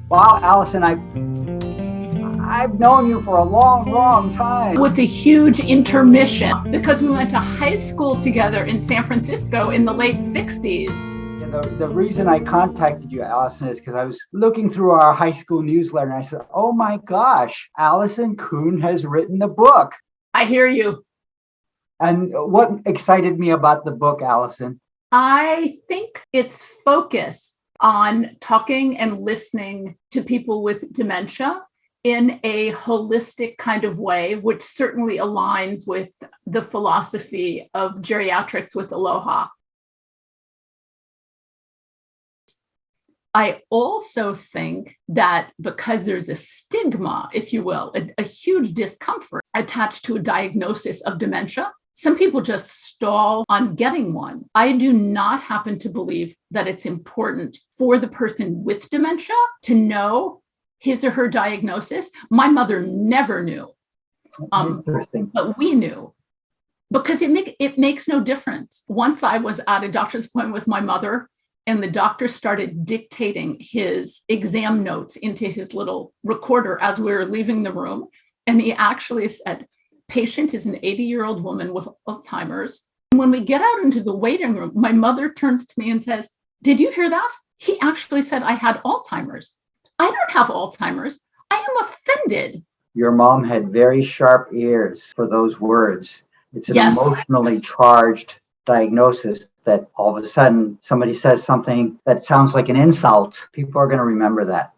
Wow, Alyson, I've known you for a long, long time. With a huge intermission because we went to high school together in San Francisco in the late 60s. And the reason I contacted you, Alyson, is because I was looking through our high school newsletter and I said, oh my gosh, Alyson Kuhn has written a book. I hear you. And what excited me about the book, Alyson? I think its focus on talking and listening to people with dementia in a holistic kind of way, which certainly aligns with the philosophy of geriatrics with Aloha. I also think that because there's a stigma, if you will, a huge discomfort attached to a diagnosis of dementia, some people just stall on getting one. I do not happen to believe that it's important for the person with dementia to know his or her diagnosis. My mother never knew, but we knew because it makes no difference. Once I was at a doctor's appointment with my mother, and the doctor started dictating his exam notes into his little recorder as we were leaving the room. And he actually said, patient is an 80-year-old woman with Alzheimer's. And when we get out into the waiting room, my mother turns to me and says, did you hear that? He actually said I had Alzheimer's. I don't have Alzheimer's. I am offended. Your mom had very sharp ears for those words. It's an emotionally charged diagnosis that all of a sudden somebody says something that sounds like an insult. People are going to remember that.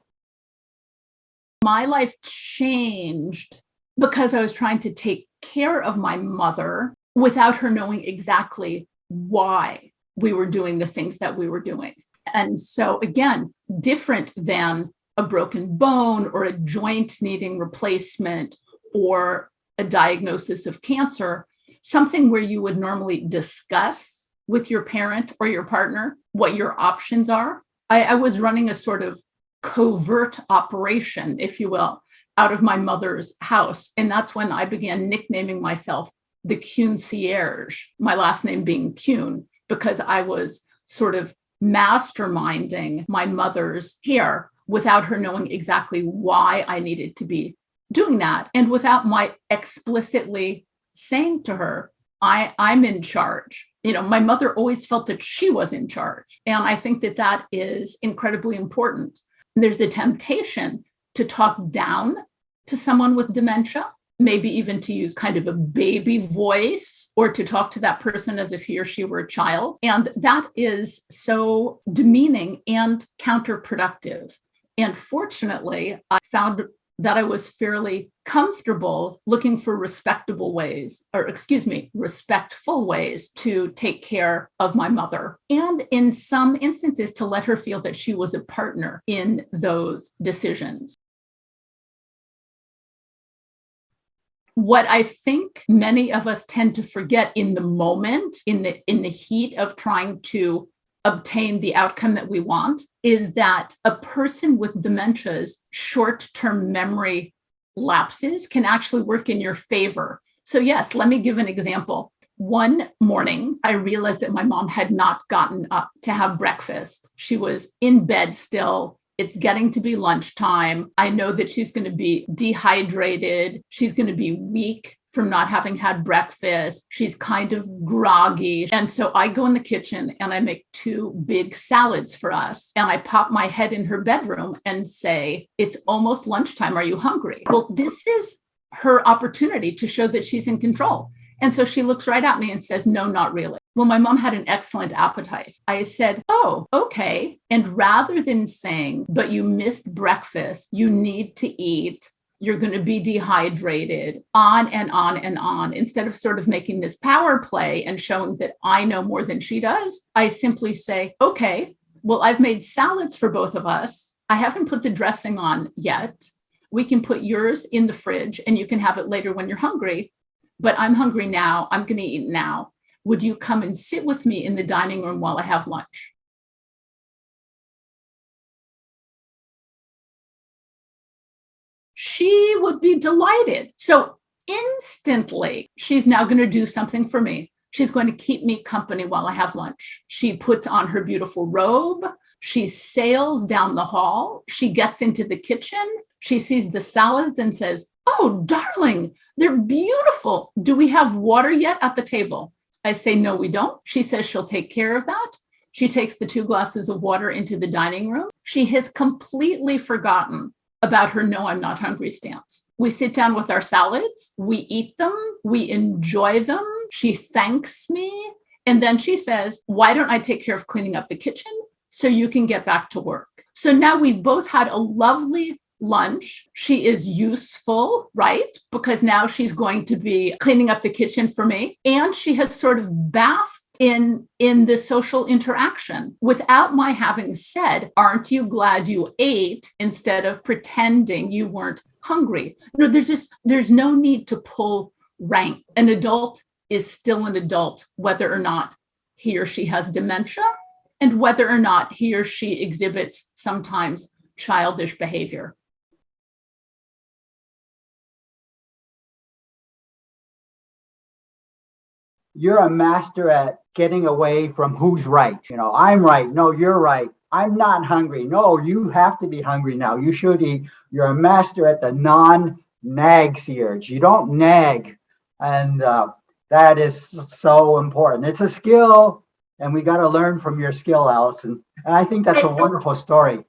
My life changed because I was trying to take care of my mother without her knowing exactly why we were doing the things that we were doing. And so again, different than a broken bone or a joint needing replacement or a diagnosis of cancer, something where you would normally discuss with your parent or your partner what your options are. I was running a sort of covert operation, if you will, out of my mother's house. And that's when I began nicknaming myself the Concierge, my last name being Kuhn, because I was sort of masterminding my mother's care without her knowing exactly why I needed to be doing that. And without my explicitly saying to her, I'm in charge. You know, my mother always felt that she was in charge. And I think that that is incredibly important. There's a temptation to talk down to someone with dementia, maybe even to use kind of a baby voice or to talk to that person as if he or she were a child. And that is so demeaning and counterproductive. And fortunately, I found that I was fairly comfortable looking for respectful ways to take care of my mother. And in some instances, to let her feel that she was a partner in those decisions. What I think many of us tend to forget in the moment, in the heat of trying to obtain the outcome that we want, is that a person with dementia's short-term memory lapses can actually work in your favor. So yes, let me give an example. One morning, I realized that my mom had not gotten up to have breakfast. She was in bed still. It's getting to be lunchtime. I know that she's going to be dehydrated. She's going to be weak from not having had breakfast. She's kind of groggy. And so I go in the kitchen and I make 2 big salads for us. And I pop my head in her bedroom and say, it's almost lunchtime. Are you hungry? Well, this is her opportunity to show that she's in control. And so she looks right at me and says, no, not really. Well, my mom had an excellent appetite. I said, oh, okay. And rather than saying, but you missed breakfast, you need to eat, you're going to be dehydrated, on and on and on. Instead of sort of making this power play and showing that I know more than she does, I simply say, okay, well, I've made salads for both of us. I haven't put the dressing on yet. We can put yours in the fridge and you can have it later when you're hungry. But I'm hungry now. I'm going to eat now. Would you come and sit with me in the dining room while I have lunch? She would be delighted. So instantly, she's now going to do something for me. She's going to keep me company while I have lunch. She puts on her beautiful robe. She sails down the hall. She gets into the kitchen. She sees the salads and says, "Oh, darling, they're beautiful. Do we have water yet at the table?" I say, "No, we don't." She says she'll take care of that. She takes the 2 glasses of water into the dining room. She has completely forgotten about her "no, I'm not hungry" stance. We sit down with our salads. We eat them. We enjoy them. She thanks me. And then she says, "Why don't I take care of cleaning up the kitchen so you can get back to work?" So now we've both had a lovely lunch. She is useful, right? Because now she's going to be cleaning up the kitchen for me. And she has sort of basked in the social interaction without my having said, "Aren't you glad you ate?" instead of pretending you weren't hungry. There's no need to pull rank. An adult is still an adult, whether or not he or she has dementia and whether or not he or she exhibits sometimes childish behavior. You're a master at getting away from who's right. I'm right. No, you're right. I'm not hungry. No, you have to be hungry now. You should eat. You're a master at the non-nag search. You don't nag. And that is so important. It's a skill, and we got to learn from your skill, Alyson. And I think that's a wonderful story.